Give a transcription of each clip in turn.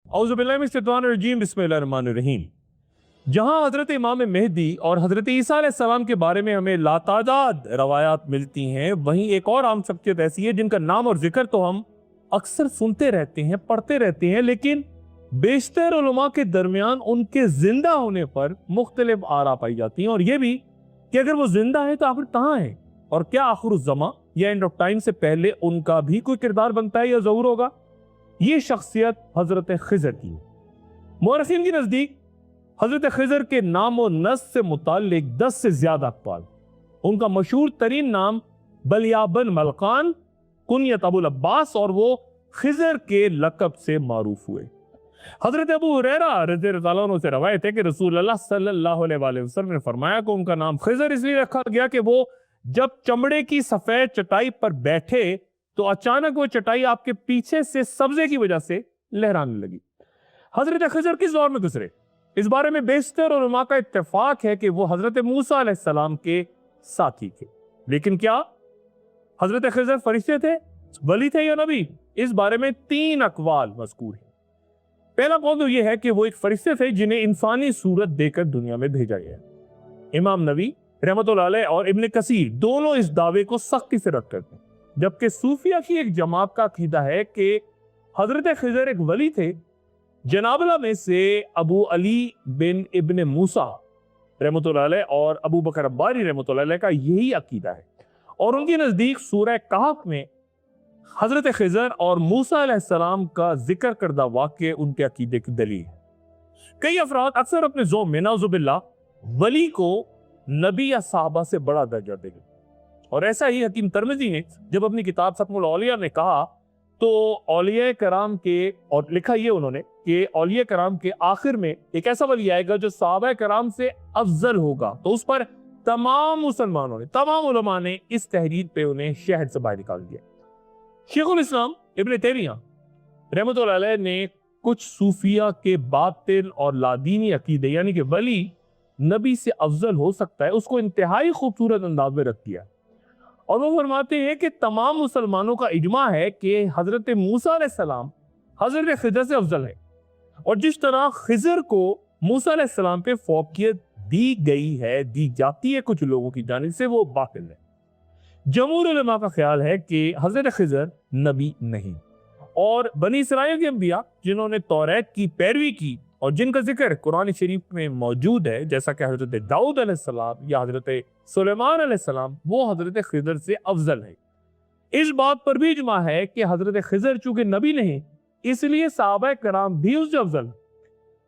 اعوذ باللہ من الشیطان الرجیم، بسم اللہ الرحمن الرحیم۔ جہاں حضرت امام مہدی اور حضرت عیسیٰ علیہ السلام کے بارے میں ہمیں لاتعداد روایات ملتی ہیں، وہیں ایک اور عام شخصیت ایسی ہے جن کا نام اور ذکر تو ہم اکثر سنتے رہتے ہیں، پڑھتے رہتے ہیں، لیکن بیشتر علماء کے درمیان ان کے زندہ ہونے پر مختلف آراء پائی جاتی ہیں، اور یہ بھی کہ اگر وہ زندہ ہے تو آخر کہاں ہے، اور کیا آخر الزماں یا اینڈ آف ٹائم سے پہلے ان کا بھی کوئی کردار بنتا ہے یا ظہور ہوگا۔ یہ شخصیت حضرت خضر کی ہے۔ مورخین کے نزدیک حضرت خضر کے نام و نسب سے متعلق 10 سے زیادہ اقوال۔ ان کا مشہور ترین نام بلیا بن ملقان، کنیت ابو العباس، اور وہ خضر کے لقب سے معروف ہوئے۔ حضرت ابو ہریرہ رضی اللہ عنہ سے روایت ہے کہ رسول اللہ صلی اللہ علیہ وآلہ وسلم نے فرمایا کہ ان کا نام خضر اس لیے رکھا گیا کہ وہ جب چمڑے کی سفید چٹائی پر بیٹھے تو اچانک وہ چٹائی آپ کے پیچھے سے سبزے کی وجہ سے لہرانے لگی۔ حضرت خضر کس دور میں گزرے؟ اس بارے میں بیشتر علماء کا اتفاق ہے کہ وہ حضرت موسیٰ علیہ السلام کے ساتھی تھے، لیکن کیا حضرت خضر فرشتے تھے، ولی تھے یا نبی؟ اس بارے میں 3 اقوال مذکور ہیں۔ پہلا قول تو یہ ہے کہ وہ ایک فرشتے تھے جنہیں انسانی صورت دے کر دنیا میں بھیجا گیا ہے۔ امام نووی رحمۃ اللہ علیہ اور ابن کثیر دونوں اس دعوے کو سختی سے رد کرتے ہیں، جبکہ صوفیہ کی ایک جماعت کا عقیدہ ہے کہ حضرت خضر ایک ولی تھے۔ جنابلہ میں سے ابو علی بن ابن موسیٰ رحمۃ اللہ علیہ اور ابو بکر عباری رحمۃ اللہ علیہ کا یہی عقیدہ ہے، اور ان کے نزدیک سورہ کہف میں حضرت خضر اور موسیٰ علیہ السلام کا ذکر کردہ واقع ان کے عقیدے کی دلیل ہے۔ کئی افراد اکثر اپنے ذوق میں نعوذ باللہ ولی کو نبی یا صحابہ سے بڑا درجہ دے گئے، اور ایسا ہی حکیم ترمذی نے جب اپنی کتاب ختم الاولیاء میں کہا تو اولیاء کرام کے، اور لکھا یہ انہوں نے کہ اولیاء کرام کے آخر میں ایک ایسا ولی آئے گا جو صحابہ کرام سے افضل ہوگا، تو اس پر تمام مسلمانوں نے، تمام علماء نے اس تحریر پہ انہیں شہر سے باہر نکال دیا۔ شیخ الاسلام ابن تیمیہ رحمۃ اللہ علیہ نے کچھ صوفیہ کے باطل اور لادینی عقیدے، یعنی کہ ولی نبی سے افضل ہو سکتا ہے، اس کو انتہائی خوبصورت انداز میں رکھ دیا، اور وہ فرماتے ہیں کہ تمام مسلمانوں کا اجماع ہے کہ حضرت موسیٰ علیہ السلام حضرت خضر سے افضل ہے، اور جس طرح خضر کو موسیٰ علیہ السلام پہ فوقیت دی گئی ہے، دی جاتی ہے کچھ لوگوں کی جانب سے، وہ باطل ہے۔ جمہور علماء کا خیال ہے کہ حضرت خضر نبی نہیں، اور بنی اسرائیل کے انبیاء جنہوں نے توریت کی پیروی کی اور جن کا ذکر قرآن شریف میں موجود ہے، جیسا کہ حضرت داؤد علیہ السلام یا حضرت سلیمان علیہ السلام، وہ حضرت خضر سے افضل ہے۔ اس بات پر بھی اجماع ہے کہ حضرت خضر چونکہ نبی نہیں، اس لیے صحابہ کرام بھی اس سے افضل۔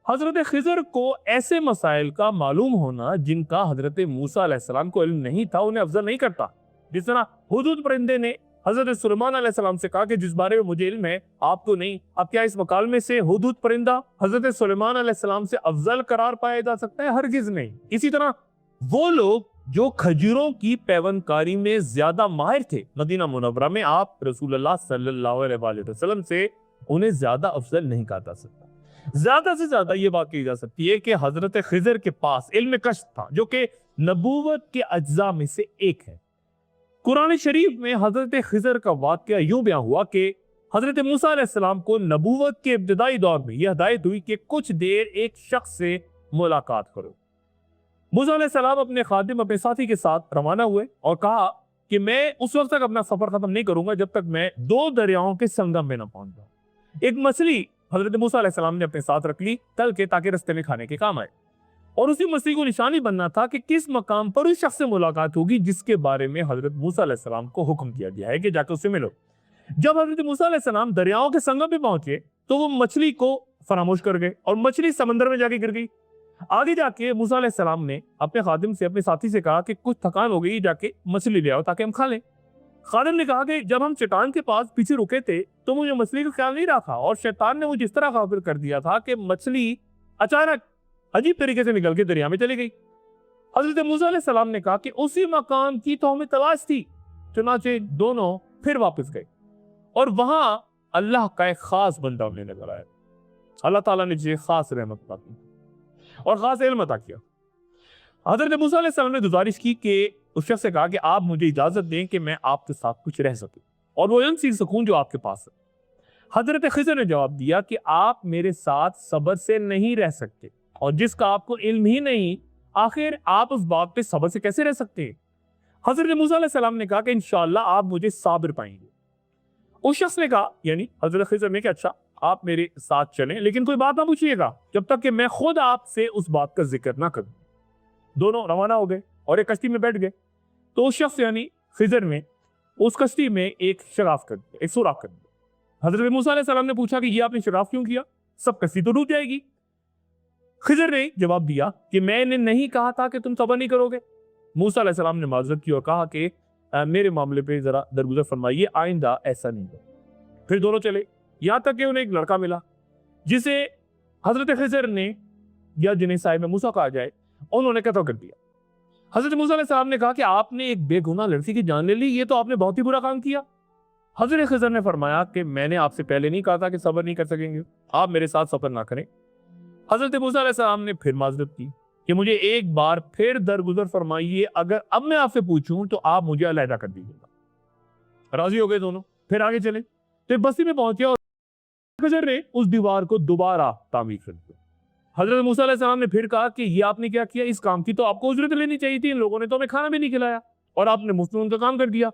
حضرت خضر کو ایسے مسائل کا معلوم ہونا جن کا حضرت موسیٰ علیہ السلام کو علم نہیں تھا، انہیں افضل نہیں کرتا۔ جس طرح ہدہد پرندے نے حضرت سلیمان علیہ السلام سے کہا کہ جس بارے میں مجھے علم ہے آپ کو نہیں، اب کیا اس مکالمے سے ہدہد پرندہ حضرت سلیمان علیہ السلام سے افضل قرار پایا جا سکتا ہے؟ ہرگز نہیں۔ اسی طرح وہ لوگ جو کھجوروں کی پیوند کاری میں زیادہ ماہر تھے، مدینہ منورہ میں آپ رسول اللہ صلی اللہ علیہ وآلہ وسلم سے انہیں زیادہ افضل نہیں کہا جا سکتا۔ زیادہ سے زیادہ یہ بات کہی جا سکتی ہے کہ حضرت خضر کے پاس علم کشف تھا، جو کہ نبوت کے اجزاء میں سے ایک ہے۔ قرآن شریف میں حضرت خضر کا واقعہ یوں بیان ہوا کہ حضرت موسیٰ علیہ السلام کو نبوت کے ابتدائی دور میں یہ ہدایت ہوئی کہ کچھ دیر ایک شخص سے ملاقات کرو۔ موسیٰ علیہ السلام اپنے خادم، اپنے ساتھی کے ساتھ روانہ ہوئے اور کہا کہ میں اس وقت تک اپنا سفر ختم نہیں کروں گا جب تک میں 2 دریاؤں کے سنگم میں نہ پہنچ جاؤں۔ ایک مچھلی حضرت موسیٰ علیہ السلام نے اپنے ساتھ رکھ لی تل کے، تاکہ رستے میں کھانے کے کام آئے، اور اسی مچھلی کو نشانی بننا تھا کہ کس مقام پر اس شخص سے ملاقات ہوگی جس کے بارے میں حضرت موسیٰ علیہ السلام کو حکم کیا گیا ہے کہ جا کے اس سے ملو۔ جب حضرت موسیٰ علیہ السلام دریاؤں کے سنگم پہ پہنچے تو وہ مچھلی کو فراموش کر گئے، اور مچھلی سمندر میں جا کے گر گئی۔ آگے جا کے موسیٰ علیہ السلام نے اپنے خادم سے، اپنے ساتھی سے کہا کہ کچھ تھکان ہو گئی، جا کے مچھلی لے آؤ تاکہ ہم کھا لیں۔ خادم نے کہا کہ جب ہم چٹان کے پاس پیچھے رکے تھے تو مجھے مچھلی کا خیال نہیں رکھا، اور شیطان نے مجھے اس طرح غافل کر دیا تھا کہ مچھلی اچانک عجیب طریقے سے نکل کے دریا میں چلی گئی۔ حضرت موسیٰ علیہ السلام نے کہا کہ اسی مقام کی تو ہمیں تلاش تھی۔ چنانچہ دونوں پھر واپس گئے، اور وہاں اللہ کا ایک خاص بندہ انہیں نظر آیا۔ اللہ تعالیٰ نے جسے خاص رحمت عطا کی اور خاص علم عطا کیا۔ حضرت موسیٰ علیہ السلام نے گزارش کی کہ اس شخص سے کہا کہ آپ مجھے اجازت دیں کہ میں آپ کے ساتھ کچھ رہ سکوں، اور وہ علم سیکھ سکوں جو آپ کے پاس ہے۔ حضرت خضر نے جواب دیا کہ آپ میرے ساتھ صبر سے نہیں رہ سکتے، اور جس کا آپ کو علم ہی نہیں، آخر آپ اس بات پہ صبر سے کیسے رہ سکتے ہیں؟ حضرت موسیٰ علیہ السلام نے کہا کہ انشاءاللہ آپ مجھے صابر پائیں گے۔ اس شخص نے کہا، یعنی حضرت خضر نے، کہ اچھا آپ میرے ساتھ چلیں، لیکن کوئی بات نہ پوچھیے گا جب تک کہ میں خود آپ سے اس بات کا ذکر نہ کروں۔ دونوں روانہ ہو گئے اور ایک کشتی میں بیٹھ گئے۔ تو اس شخص یعنی خضر نے اس کشتی میں ایک شگاف کر دیا، ایک سوراخ کر دیا۔ حضرت موسیٰ علیہ السلام نے پوچھا کہ یہ آپ نے شگاف کیوں کیا؟ سب کشتی تو ڈوب جائے گی۔ خضر نے جواب دیا کہ میں نے نہیں کہا تھا کہ تم صبر نہیں کرو گے۔ موسیٰ علیہ السلام نے معذرت کی اور کہا کہ میرے معاملے پہ ذرا درگزر فرمائیے، آئندہ ایسا نہیں ہو۔ پھر دونوں چلے، یہاں تک کہ انہیں ایک لڑکا ملا جسے حضرت خضر نے، یا جنہیں صاحب موسیٰ کہا جائے، انہوں نے قتل کر دیا۔ حضرت موسیٰ علیہ السلام نے کہا کہ آپ نے ایک بے گناہ لڑکی کی جان لے لی، یہ تو آپ نے بہت ہی برا کام کیا۔ حضرت خضر نے فرمایا کہ میں نے آپ سے پہلے نہیں کہا تھا کہ صبر نہیں کر سکیں گے، آپ میرے ساتھ صبر نہ کریں۔ حضرت موسیٰ علیہ السلام نے پھر معذرت کی کہ مجھے ایک بار پھر درگزر فرمائیے، اگر اب میں آپ سے پوچھوں تو آپ مجھے علیحدہ کر دیجیے گا۔ راضی ہو گئے دونوں، پھر آگے چلے تو بستی میں پہنچے اور خضر نے اس دیوار کو دوبارہ تعمیر کر دیا۔ حضرت موسیٰ علیہ السلام نے پھر کہا کہ یہ آپ نے کیا کیا؟ اس کام کی تو آپ کو اجرت لینی چاہیے تھی، ان لوگوں نے تو ہمیں کھانا بھی نہیں کھلایا اور آپ نے مفت میں انتظام کر دیا۔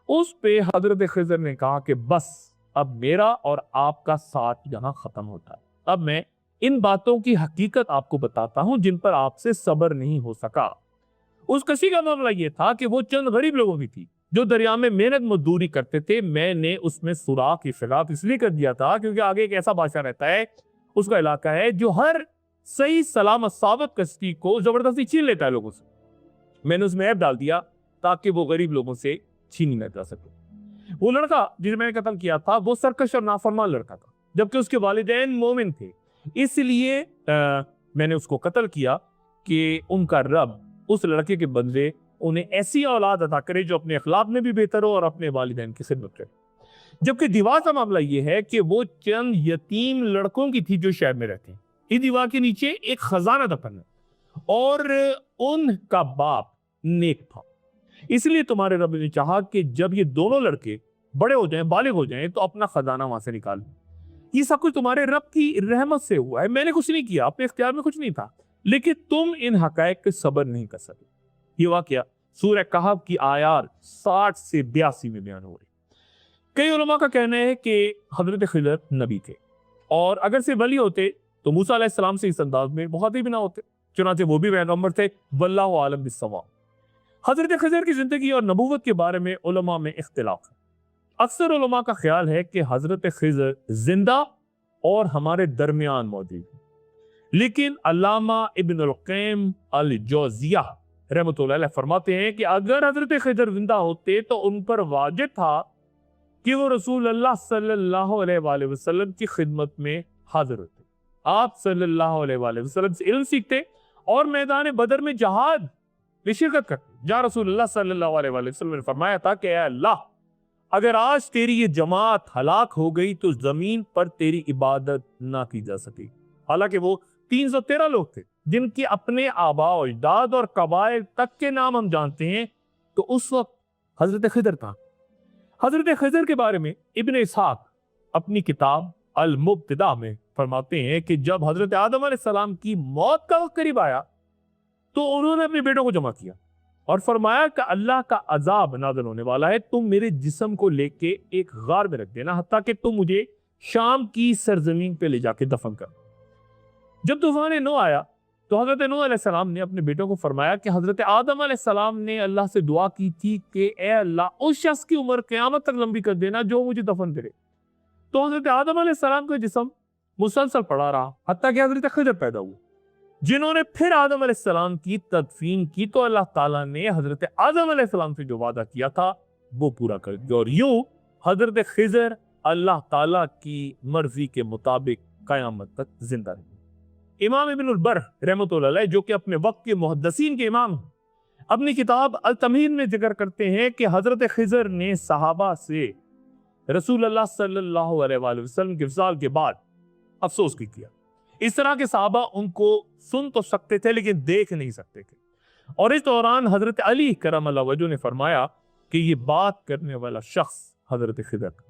اس پہ حضرت خضر نے کہا کہ بس اب میرا اور آپ کا ساتھ یہاں ختم ہوتا ہے، اب میں ان باتوں کی حقیقت آپ کو بتاتا ہوں جن پر آپ سے صبر نہیں ہو سکا۔ اس کشتی کا معاملہ یہ تھا کہ وہ چند غریب لوگوں کی تھی جو دریا میں محنت مزدوری کرتے تھے۔ میں نے اس میں سوراخ کی خلاف اس لیے کر دیا تھا کیونکہ آگے ایک ایسا بادشاہ رہتا ہے، اس کا علاقہ ہے، جو ہر صحیح سلامت ثابت کشتی کو زبردستی چھین لیتا ہے لوگوں سے۔ میں نے اس میں عیب ڈال دیا تاکہ وہ غریب لوگوں سے چھینی نہ جا سکے۔ وہ لڑکا جسے میں نے قتل کیا تھا وہ سرکش اور نافرمان لڑکا تھا، جبکہ اس کے والدین مومن تھے، اس لیے میں نے اس کو قتل کیا کہ ان کا رب اس لڑکے کے بدلے انہیں ایسی اولاد عطا کرے جو اپنے اخلاق میں بھی بہتر ہو اور اپنے والدین کی خدمت کرے۔ جبکہ دیوار کا معاملہ یہ ہے کہ وہ چند یتیم لڑکوں کی تھی جو شہر میں رہتے ہیں۔ اس دیوار کے نیچے ایک خزانہ دفن ہے اور ان کا باپ نیک تھا، اس لیے تمہارے رب نے چاہا کہ جب یہ دونوں لڑکے بڑے ہو جائیں، بالغ ہو جائیں، تو اپنا خزانہ وہاں سے نکال لیں۔ یہ سب کچھ تمہارے رب کی رحمت سے ہوا ہے، میں نے کچھ نہیں کیا، اپنے اختیار میں کچھ نہیں تھا، لیکن تم ان حقائق کے صبر نہیں کر سکے۔ یہ واقعہ سورہ کہف کی آیات 60 سے 82 میں بیان ہو رہی۔ کئی علماء کا کہنا ہے کہ حضرت خضر نبی تھے، اور اگر سے ولی ہوتے تو موسیٰ علیہ السلام سے اس انداز میں مخاطب بھی نہ ہوتے، چنانچہ وہ بھی پیغمبر تھے، واللہ عالم بالصواب۔ حضرت خضر کی زندگی اور نبوت کے بارے میں علماء میں اختلاف ہے۔ اکثر علماء کا خیال ہے کہ حضرت خضر زندہ اور ہمارے درمیان موجود ہیں، لیکن علامہ ابن القیم الجوزیہ رحمۃ اللہ علیہ فرماتے ہیں کہ اگر حضرت خضر زندہ ہوتے تو ان پر واجب تھا کہ وہ رسول اللہ صلی اللہ علیہ وآلہ وسلم کی خدمت میں حاضر ہوتے، آپ صلی اللہ علیہ وآلہ وسلم سے علم سیکھتے اور میدان بدر میں جہاد میں شرکت کرتے، جہاں رسول اللہ صلی اللہ علیہ وآلہ وسلم نے فرمایا تھا کہ اے اللہ، اگر آج تیری یہ جماعت ہلاک ہو گئی تو زمین پر تیری عبادت نہ کی جا سکے۔ حالانکہ وہ 313 لوگ تھے جن کے اپنے آباء و اجداد اور قبائل تک کے نام ہم جانتے ہیں، تو اس وقت حضرت خضر تھا۔ حضرت خضر کے بارے میں ابن اسحاق اپنی کتاب المبتدع میں فرماتے ہیں کہ جب حضرت آدم علیہ السلام کی موت کا وقت قریب آیا تو انہوں نے اپنے بیٹوں کو جمع کیا اور فرمایا کہ اللہ کا عذاب نازل ہونے والا ہے، تم میرے جسم کو لے کے ایک غار میں رکھ دینا حتیٰ کہ تم مجھے شام کی سرزمین پہ لے جا کے دفن کر۔ جب طوفان نوح آیا تو حضرت نوح علیہ السلام نے اپنے بیٹوں کو فرمایا کہ حضرت آدم علیہ السلام نے اللہ سے دعا کی تھی کہ اے اللہ اس شخص کی عمر قیامت تک لمبی کر دینا جو مجھے دفن کرے۔ تو حضرت آدم علیہ السلام کا جسم مسلسل پڑا رہا حتیٰ کہ حضرت خضر پیدا ہوئے، جنہوں نے پھر آدم علیہ السلام کی تدفین کی، تو اللہ تعالیٰ نے حضرت آدم علیہ السلام سے جو وعدہ کیا تھا وہ پورا کر دیا، اور یوں حضرت خضر اللہ تعالیٰ کی مرضی کے مطابق قیامت تک زندہ رہے۔ امام ابن البر رحمۃ اللہ علیہ جو کہ اپنے وقت کے محدثین کے امام ہیں، اپنی کتاب التمہید میں ذکر کرتے ہیں کہ حضرت خضر نے صحابہ سے رسول اللہ صلی اللہ علیہ وآلہ وسلم کے وصال کے بعد افسوس کیا۔ اس طرح کے صحابہ ان کو سن تو سکتے تھے لیکن دیکھ نہیں سکتے تھے، اور اس دوران حضرت علی کرم اللہ وجہ نے فرمایا کہ یہ بات کرنے والا شخص حضرت خضر تھا۔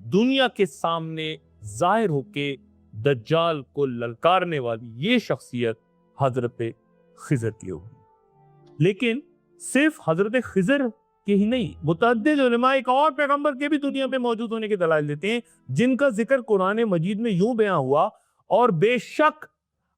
دنیا کے سامنے ظاہر ہو کے دجال کو للکارنے والی یہ شخصیت حضرت خضر کی ہوگی۔ لیکن صرف حضرت خضر کے ہی نہیں، متعدد علماء ایک اور پیغمبر کے بھی دنیا میں موجود ہونے کے دلائل دیتے ہیں جن کا ذکر قرآن مجید میں یوں بیان ہوا، اور بے شک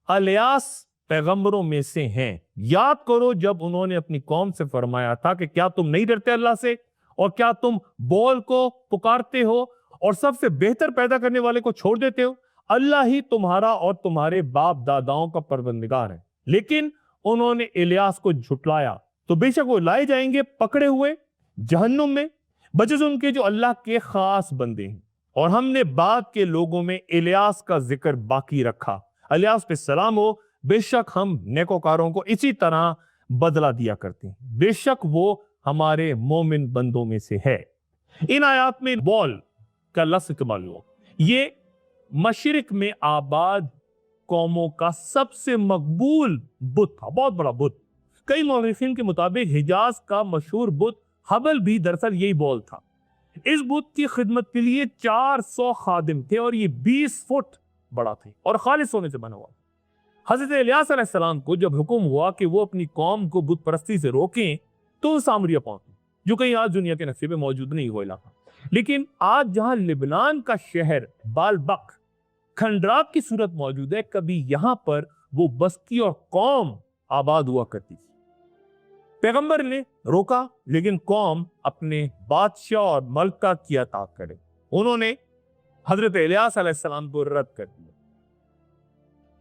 الیاس پیغمبروں میں سے ہیں۔ یاد کرو جب انہوں نے اپنی قوم سے فرمایا تھا کہ کیا تم نہیں ڈرتے اللہ سے، اور کیا تم بول کو پکارتے ہو اور سب سے بہتر پیدا کرنے والے کو چھوڑ دیتے ہو؟ اللہ ہی تمہارا اور تمہارے باپ داداؤں کا پروردگار ہے۔ لیکن انہوں نے الیاس کو جھٹلایا تو بے شک وہ لائے جائیں گے پکڑے ہوئے جہنم میں، بجز ان کے جو اللہ کے خاص بندے ہیں۔ اور ہم نے بعد کے لوگوں میں الیاس کا ذکر باقی رکھا، الیاس پہ سلام ہو، بے شک ہم نیکوکاروں کو اسی طرح بدلہ دیا کرتے ہیں، بے شک وہ ہمارے مومن بندوں میں سے ہے۔ ان آیات میں بول کا لفظ استعمال ہوا، یہ مشرق میں آباد قوموں کا سب سے مقبول بت تھا، بہت بڑا بت۔ کئی مورخین کے مطابق حجاز کا مشہور بت حبل بھی دراصل یہی بول تھا۔ اس بت کی خدمت کے لیے 400 خادم تھے اور یہ 20 فٹ بڑا تھے اور خالص سونے سے بنا ہوا۔ حضرت الیاس علیہ السلام کو جب حکم ہوا کہ وہ اپنی قوم کو بت پرستی سے روکیں تو سامریہ پہنچے، جو کہیں آج دنیا کے نقشے پہ موجود نہیں وہ علاقہ، لیکن آج جہاں لبنان کا شہر بالبک کھنڈرات کی صورت موجود ہے، کبھی یہاں پر وہ بستی اور قوم آباد ہوا کرتی تھی۔ پیغمبر نے روکا لیکن قوم اپنے بادشاہ اور ملکہ کی اطاعت کرے، انہوں نے حضرت الیاس علیہ السلام کو رد کر دیا۔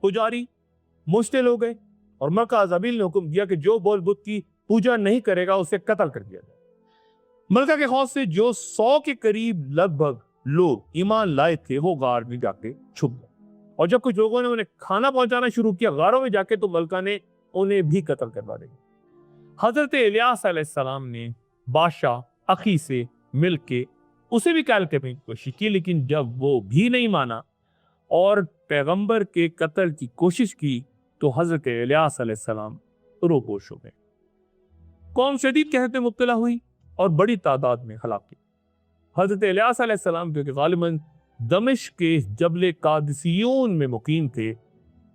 پجاری مشتل ہو گئے اور ملکہ عزابیل نے حکم دیا کہ جو بول بت کی پوجا نہیں کرے گا اسے قتل کر دیا جائے۔ ملکہ کے خوف سے جو 100 کے قریب لگ بھگ لوگ ایمان لائے تھے وہ غار میں جا کے چھپ گئے، اور جب کچھ لوگوں نے انہیں کھانا پہنچانا شروع کیا غاروں میں جا کے، تو ملکہ نے انہیں بھی قتل کروا دیا۔ حضرت الیاس علیہ السلام نے بادشاہ اخی سے مل کے اسے بھی قتل کرنے کی کوشش کی، لیکن جب وہ بھی نہیں مانا اور پیغمبر کے قتل کی کوشش کی تو حضرت الیاس علیہ السلام روپوش ہو گئے۔ قوم شدید قحط میں مبتلا ہوئی اور بڑی تعداد میں ہلاک ہوئی۔ حضرت الیاس علیہ السلام جو کہ غالباً دمشق کے جبل قادسیون میں مقیم تھے،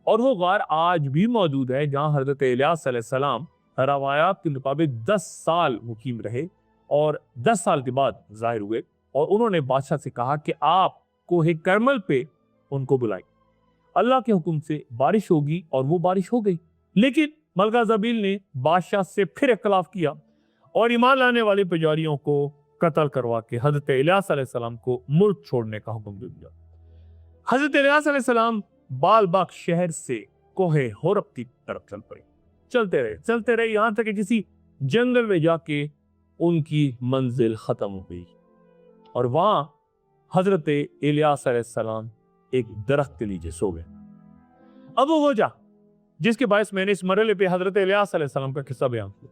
اور وہ غار آج بھی موجود ہے جہاں حضرت الیاس علیہ السلام روایات کے مطابق 10 سال مقیم رہے اور 10 سال کے بعد ظاہر ہوئے، اور انہوں نے بادشاہ سے کہا کہ آپ کوہ کرمل پہ ان کو بلائیں، اللہ کے حکم سے بارش ہوگی، اور وہ بارش ہو گئی۔ لیکن ملکہ زبیل نے بادشاہ سے پھر اختلاف کیا اور ایمان لانے والے پجاریوں کو قتل کروا کے حضرت الیاس علیہ السلام کو ملک چھوڑنے کا حکم دے دیا۔ حضرت الیاس علیہ السلام بالبک شہر سے کوہ ہورب کی طرف چل پڑے، چلتے رہے یہاں تک کہ کسی جنگل میں جا کے ان کی منزل ختم ہو گئی، اور وہاں حضرت الیاس علیہ السلام ایک درخت کے نیچے سو گئے۔ اب وہ وجہ جس کے باعث میں نے اس مرحلے پہ حضرت الیاس علیہ السلام کا قصہ بیان کیا،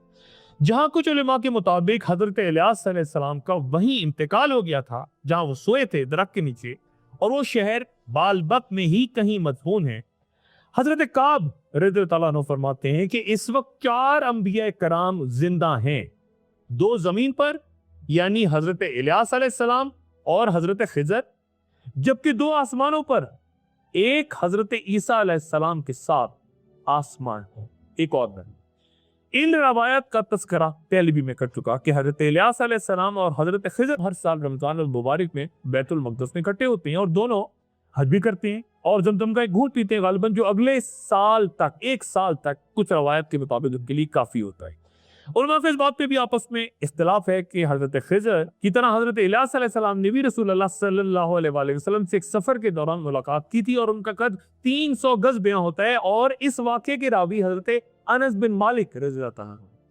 جہاں کچھ علماء کے مطابق حضرت الیاس علیہ السلام کا وہیں انتقال ہو گیا تھا جہاں وہ سوئے تھے درخت کے نیچے، اور وہ شہر بالبک میں ہی کہیں مدفون ہے۔ حضرت کعب رضی اللہ عنہ فرماتے ہیں کہ اس وقت 4 انبیاء کرام زندہ ہیں، 2 زمین پر یعنی حضرت الیاس علیہ السلام اور حضرت خضر، جبکہ 2 آسمانوں پر، ایک حضرت عیسیٰ علیہ السلام کے ساتھ آسمان ہے، ایک اور نہیں۔ ان روایات کا تذکرہ پہلے بھی میں کر چکا کہ حضرت الیاس علیہ السلام اور حضرت خضر ہر سال رمضان المبارک میں بیت المقدس میں اکٹھے ہوتے ہیں اور دونوں حج بھی کرتے ہیں اور زمزم کا ایک گھونٹ پیتے ہیں، غالباً جو اگلے سال تک 1 سال تک کچھ روایت کے مطابق ان کے لیے کافی ہوتا ہے۔ علماء کے اس بات پہ بھی آپس میں اختلاف ہے کہ حضرت خضر کی طرح حضرت الیاس علیہ السلام نے بھی رسول اللہ صلی اللہ علیہ وآلہ وسلم سے ایک سفر کے دوران ملاقات کی تھی، اور ان کا قد 300 گز بیان ہوتا ہے، اور اس واقعے کے راوی حضرت انس بن مالک رضی اللہ عنہ